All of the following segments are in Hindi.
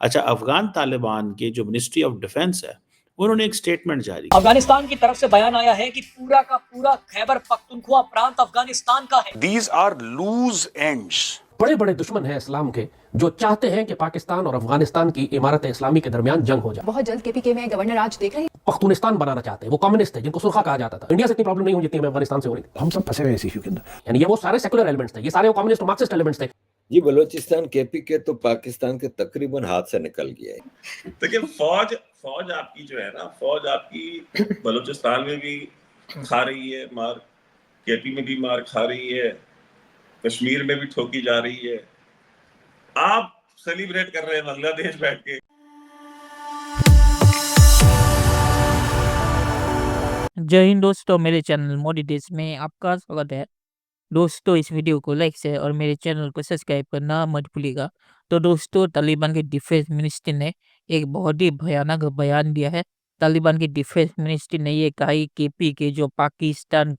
अच्छा, अफगान तालिबान के जो मिनिस्ट्री ऑफ डिफेंस है, उन्होंने एक स्टेटमेंट जारी किया। अफगानिस्तान की तरफ से बयान आया है कि पूरा का पूरा खैबर पख्तूनख्वा प्रांत अफगानिस्तान का है। These are loose ends. बड़े बड़े दुश्मन हैं इस्लाम के, जो चाहते हैं कि पाकिस्तान और अफगानिस्तान की इमारत इस्लामी के दरमियान जंग हो जाए। बहुत जल्द केपीके में गवर्नर राज देख रहे हैं। पख्तूनिस्तान बनाना चाहते हैं, वो कम्युनिस्ट है जिनको सुरखा कहा जाता था। इंडिया से इतनी प्रॉब्लम नहीं हुई जितनी हमें अफगानिस्तान से हो रही थी। हम सब फंसे हुए इस इशू के अंदर। यानी ये वो सारे सेकुलर एलिमेंट्स थे, ये सारे वो कम्युनिस्ट और मार्क्सिस्ट एलिमेंट्स थे। ये बलोचिस्तान केपीके तो पाकिस्तान के तकरीबन हाथ से निकल गया है। देखिए फौज आपकी जो है ना, फौज आपकी बलूचिस्तान में भी खा रही है मार, केपी में भी मार खा रही है, कश्मीर में भी ठोकी जा रही है। आप सेलिब्रेट कर रहे हैं बांग्लादेश बैठ के। जय हिंद दोस्तों, मेरे चैनल मोदी देश में आपका स्वागत है। दोस्तों, इस वीडियो को लाइक शेयर और मेरे चैनल को सब्सक्राइब करना मत भूलिएगा। तो दोस्तों, तालिबान के डिफेंस मिनिस्ट्री ने एक बहुत ही भयानक बयान दिया है। तालिबान की डिफेंस मिनिस्ट्री ने ये कहा कि केपी के जो पाकिस्तान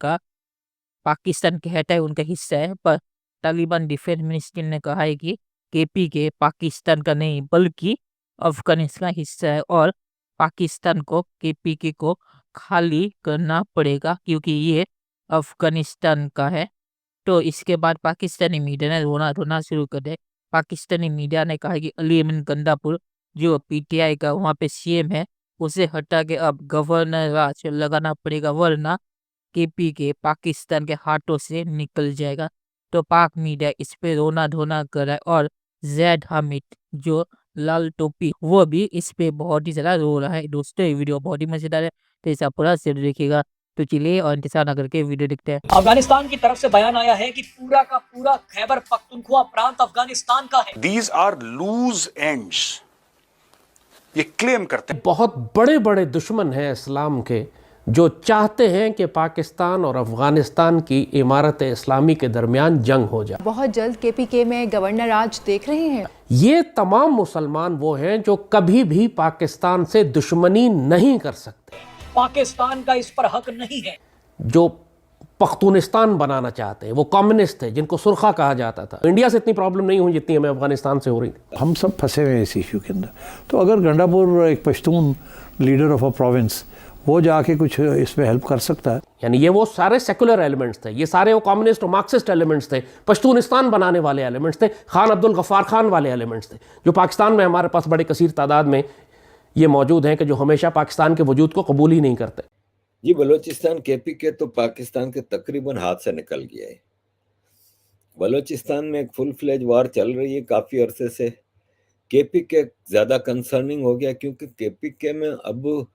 के हेड है उनका हिस्सा है, पर तालिबान डिफेंस मिनिस्ट्री ने कहा है कि केपी के पाकिस्तान का नहीं बल्कि अफगानिस्तान का हिस्सा है और पाकिस्तान को केपीके को खाली करना पड़ेगा क्योंकि ये अफगानिस्तान का है। तो इसके बाद पाकिस्तानी मीडिया ने रोना शुरू कर दिया। पाकिस्तानी मीडिया ने कहा कि अली अमीन गंडापुर जो पीटीआई का वहाँ पे सीएम है, उसे हटा के अब गवर्नर राज लगाना पड़ेगा, वरना केपीके पाकिस्तान के हाथों से निकल जाएगा। तो पाक मीडिया इस पे रोना धोना कर रहा है और जैद हामिद जो लाल टोपी वो भी इस पे बहुत ही ज्यादा रो रहा है। दोस्तों, ये वीडियो बहुत ही मजेदार है, तो इसे पूरा से देखिएगा। तो चलिए और इंतजार ना करके वीडियो देखते हैं। अफगानिस्तान की तरफ से बयान आया है कि पूरा का पूरा खैबर पख्तूनख्वा प्रांत अफगानिस्तान का है। These are loose ends. ये क्लेम करते हैं। बहुत बड़े बड़े दुश्मन हैं इस्लाम के, जो चाहते हैं कि पाकिस्तान और अफगानिस्तान की इमारत इस्लामी के दरमियान जंग हो जाए। बहुत जल्द केपीके में गवर्नर राज देख रहे हैं। ये तमाम मुसलमान वो हैं जो कभी भी पाकिस्तान से दुश्मनी नहीं कर सकते, पाकिस्तान का इस पर हक नहीं है। जो पख्तूनिस्तान बनाना चाहते हैं, वो कम्युनिस्ट थे जिनको सुरखा कहा जाता था। इंडिया से इतनी प्रॉब्लम नहीं हुई जितनी हमें अफगानिस्तान से हो रही थी। हम सब फंसे हुए इस इशू के अंदर। तो अगर गंडापुर एक Pashtun leader of a province वो जाके कुछ इसमें हेल्प कर सकता है। यानी ये वो सारे सेकुलर एलिमेंट्स थे, ये सारे वो कम्युनिस्ट और मार्क्सिस्ट एलिमेंट्स थे, पश्तूनिस्तान बनाने वाले एलिमेंट्स थे, खान अब्दुल गफ्फार खान वाले एलिमेंट्स थे, जो पाकिस्तान में हमारे पास बड़े कसीर तादाद में ये मौजूद हैं कि जो हमेशा पाकिस्तान के वजूद को कबूल ही नहीं करते। ये बलोचिस्तान केपीके तो पाकिस्तान के तकरीबन हाथ से निकल गया है। बलोचिस्तान में एक फुल फ्लेज वार चल रही है काफी अरसे से। केपीके ज्यादा कंसर्निंग हो गया क्योंकि केपीके में अब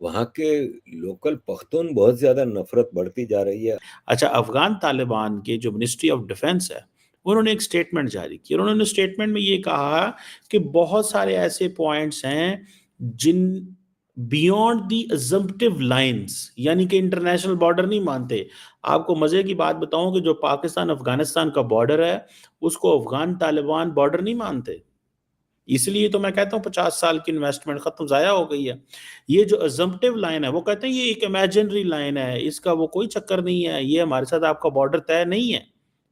वहाँ के लोकल पख्तून बहुत ज्यादा नफरत बढ़ती जा रही है। अच्छा, अफगान तालिबान के जो मिनिस्ट्री ऑफ डिफेंस है, उन्होंने एक स्टेटमेंट जारी की। उन्होंने स्टेटमेंट में ये कहा कि बहुत सारे ऐसे पॉइंट्स हैं जिन बियॉन्ड दी अजम्पटिव लाइंस, यानी कि इंटरनेशनल बॉर्डर नहीं मानते। आपको मजे की बात बताऊं कि जो पाकिस्तान अफगानिस्तान का बॉर्डर है उसको अफगान तालिबान बॉर्डर नहीं मानते। इसलिए तो मैं कहता हूँ 50 साल की इन्वेस्टमेंट खत्म, जाया हो गई है। ये जो अजम्पटिव लाइन है वो कहते हैं ये एक इमेजिनरी लाइन है, इसका वो कोई चक्कर नहीं है, ये हमारे साथ आपका बॉर्डर तय नहीं है,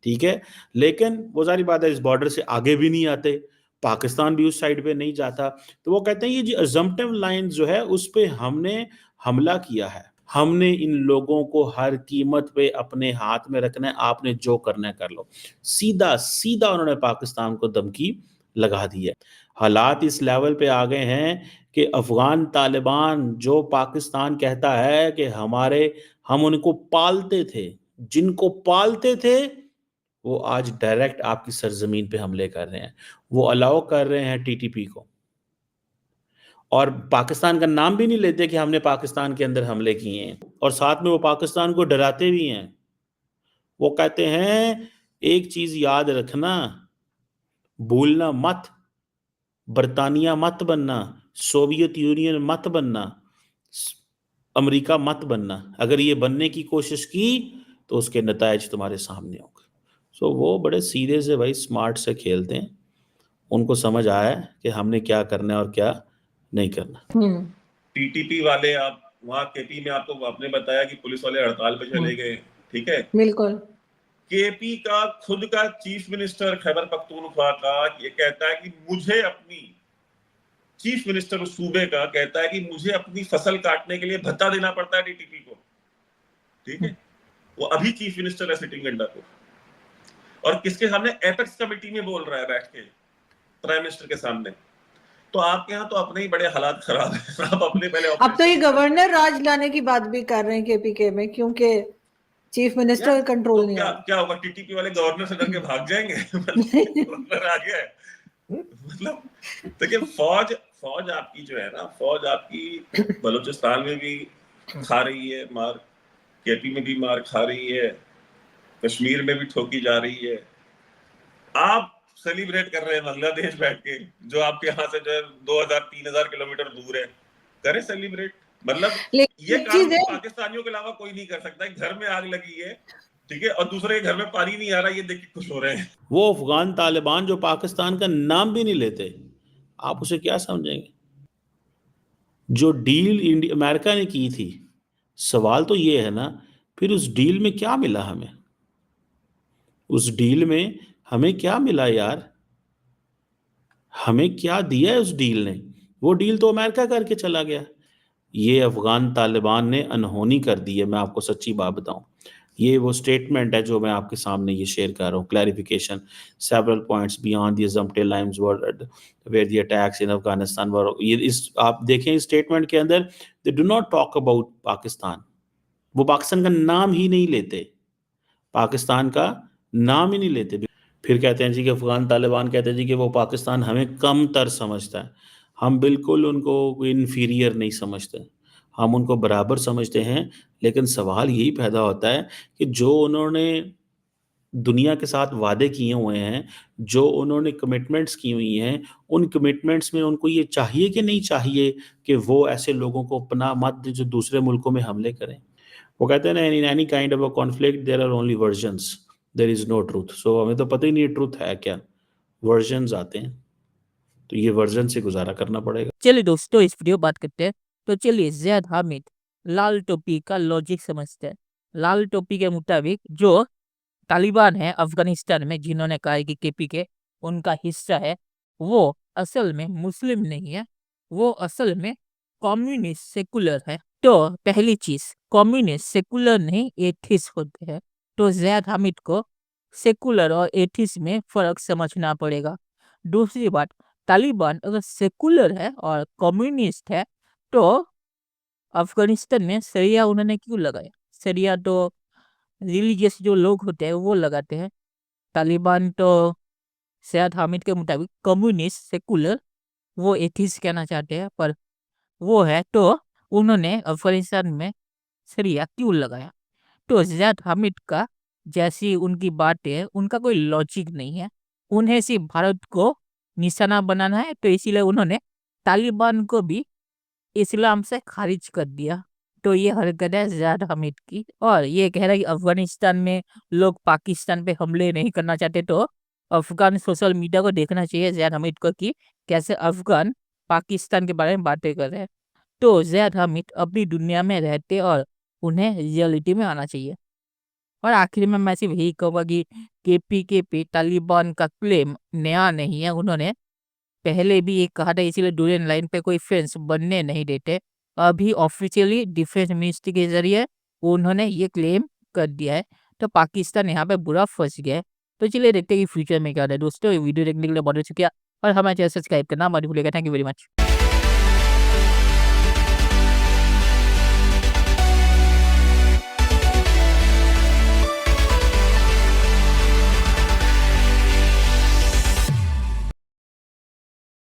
ठीक है। लेकिन वो सारी बात है, इस बॉर्डर से आगे भी नहीं आते, पाकिस्तान भी उस साइड पे नहीं जाता। तो वो कहते हैं ये जो अजम्पटिव लाइन जो है उस पे हमने हमला किया है, हमने इन लोगों को हर कीमत पे अपने हाथ में रखना है, आपने जो करना है कर लो। सीधा सीधा उन्होंने पाकिस्तान को धमकी लगा दी है। हालात इस लेवल पे आ गए हैं कि अफगान तालिबान जो पाकिस्तान कहता है कि हम उनको पालते थे, जिनको पालते थे वो आज डायरेक्ट आपकी सरजमीन पे हमले कर रहे हैं। वो अलाउ कर रहे हैं टीटीपी को, और पाकिस्तान का नाम भी नहीं लेते कि हमने पाकिस्तान के अंदर हमले किए हैं, और साथ में वो पाकिस्तान को डराते भी हैं। वो कहते हैं एक चीज याद रखना, भूलना मत, बरतानिया मत बनना, सोवियत यूनियन मत बनना, अमेरिका मत बनना। अगर ये बनने की कोशिश की तो उसके नतायज तुम्हारे सामने होंगे। सो वो बड़े सीधे से भाई स्मार्ट से खेलते हैं, उनको समझ आया है कि हमने क्या करना है और क्या नहीं करना। टीटीपी वाले, आप वहाँ केपी में आपको आपने बताया कि पुलिस वाले हड़ताल पे चले गए, ठीक है। बिल्कुल। केपी का खुद का चीफ मिनिस्टर खैबर पख्तूनख्वा का ये कहता है कि मुझे अपनी चीफ मिनिस्टर उस सूबे का कहता है कि मुझे अपनी फसल काटने के लिए भत्ता देना पड़ता है डीटीपी को, ठीक है, वो अभी चीफ मिनिस्टर है सिटिंग गंडापुर, और किसके सामने? एपेक्स कमेटी में बोल रहा है बैठ के, प्राइम मिनिस्टर के सामने। तो आपके यहाँ तो अपने ही बड़े हालात खराब है। आप अपने पहले अब तो ये गवर्नर राज लाने की बात भी कर रहे हैं केपीके में, क्योंकि चीफ मिनिस्टर कंट्रोल तो नहीं क्या है। क्या होगा? टीटीपी वाले गवर्नर से डर के भाग जाएंगे? गवर्नर आ गया है, मतलब देखिए, फौज आपकी जो है ना, फौज आपकी बलूचिस्तान में भी खा रही है मार, केपी में भी मार खा रही है, कश्मीर में भी ठोकी जा रही है। आप सेलिब्रेट कर रहे हैं बांग्लादेश बैठ के, जो आपके यहाँ से जो है 2000-3000 किलोमीटर दूर है, करें सेलिब्रेट। मतलब ये काम पाकिस्तानियों के अलावा कोई नहीं कर सकता है। घर में आग लगी है, ठीक है, और दूसरे के घर में पानी नहीं आ रहा, ये देख के खुश हो रहे हैं। वो अफगान तालिबान जो पाकिस्तान का नाम भी नहीं लेते, आप उसे क्या समझेंगे? जो डील अमेरिका ने की थी, सवाल तो ये है ना, फिर उस डील में क्या मिला हमें? उस डील में हमें क्या मिला यार? हमें क्या दिया है उस डील ने? वो डील तो अमेरिका करके चला गया। ये अफगान तालिबान ने अनहोनी कर दी है, मैं आपको सच्ची बात बताऊं। ये वो स्टेटमेंट है जो मैं आपके सामने ये शेयर कर रहा हूँ। Clarification, several points beyond the assumptive lines were where the attacks in Afghanistan were, ये इस आप देखें इस स्टेटमेंट के अंदर they do not talk about Pakistan. वो पाकिस्तान का नाम ही नहीं लेते, पाकिस्तान का नाम ही नहीं लेते। फिर कहते हैं जी कि अफगान तालिबान कहते हैं जी कि वो पाकिस्तान हमें कम तर समझता है। हम बिल्कुल उनको इन्फीरियर नहीं समझते, हम उनको बराबर समझते हैं। लेकिन सवाल यही पैदा होता है कि जो उन्होंने दुनिया के साथ वादे किए हुए हैं, जो उन्होंने कमिटमेंट्स की हुई हैं, उन कमिटमेंट्स में उनको ये चाहिए कि नहीं चाहिए कि वो ऐसे लोगों को पनाह मत दें जो दूसरे मुल्कों में हमले करें। वो कहते हैं ना, in any kind of a conflict there are only versions, there is no truth. So हमें तो पता ही नहीं ट्रूथ है क्या, वर्जन्स आते हैं, तो ये वर्जन से गुजारा करना पड़ेगा। चलिए दोस्तों, इस वीडियो बात करते हैं। तो चलिए ज़ैद हामिद लाल टोपी का लॉजिक समझते हैं। लाल टोपी के मुताबिक जो तालिबान है अफगानिस्तान में, जिन्होंने कहा है कि केपीके उनका हिस्सा है, वो असल में मुस्लिम नहीं है, वो असल में कम्युनिस्ट सेकुलर है। तो पहली चीज, कम्युनिस्ट सेकुलर नहीं एथिस्ट होते हैं। तो ज़ैद हामिद को सेकुलर और एथिस्ट में फर्क समझना पड़ेगा। दूसरी बात, तालिबान अगर सेकुलर है और कम्युनिस्ट है तो अफगानिस्तान में शरिया उन्होंने क्यों लगाया? शरिया तो रिलीजियस जो लोग होते हैं वो लगाते हैं। तालिबान तो ज़ैद हामिद के मुताबिक कम्युनिस्ट सेकुलर, वो एथिस्ट कहना चाहते हैं, पर वो है, तो उन्होंने अफगानिस्तान में शरिया क्यों लगाया? तो ज़ैद हामिद का जैसी उनकी बात है, उनका कोई लॉजिक नहीं है। उन्हें सिर्फ भारत को निशाना बनाना है, तो इसीलिए उन्होंने तालिबान को भी इस्लाम से खारिज कर दिया। तो ये हरकत है ज़ैद हामिद की, और ये कह रहा है कि अफगानिस्तान में लोग पाकिस्तान पे हमले नहीं करना चाहते। तो अफगान सोशल मीडिया को देखना चाहिए ज़ैद हामिद को कि कैसे अफगान पाकिस्तान के बारे में बातें कर रहे हैं। तो ज़ैद हामिद अपनी दुनिया में रहते और उन्हें रियलिटी में आना चाहिए। और आखिर में मैं सिर्फ यही कहूँगा कि केपीके पे तालिबान का क्लेम नया नहीं है, उन्होंने पहले भी ये कहा था, इसीलिए डोरियन लाइन पे कोई फेंस बनने नहीं देते। अभी ऑफिशियली डिफेंस मिनिस्ट्री के जरिए उन्होंने ये क्लेम कर दिया है, तो पाकिस्तान यहाँ पे बुरा फंस गया है। तो चलिए देखते हैं कि फ्यूचर में क्या होता है। दोस्तों, वीडियो देखने के लिए बहुत शुक्रिया, और हमारे चैनल सब्सक्राइब करना मत भूलिएगा। Thank you very much.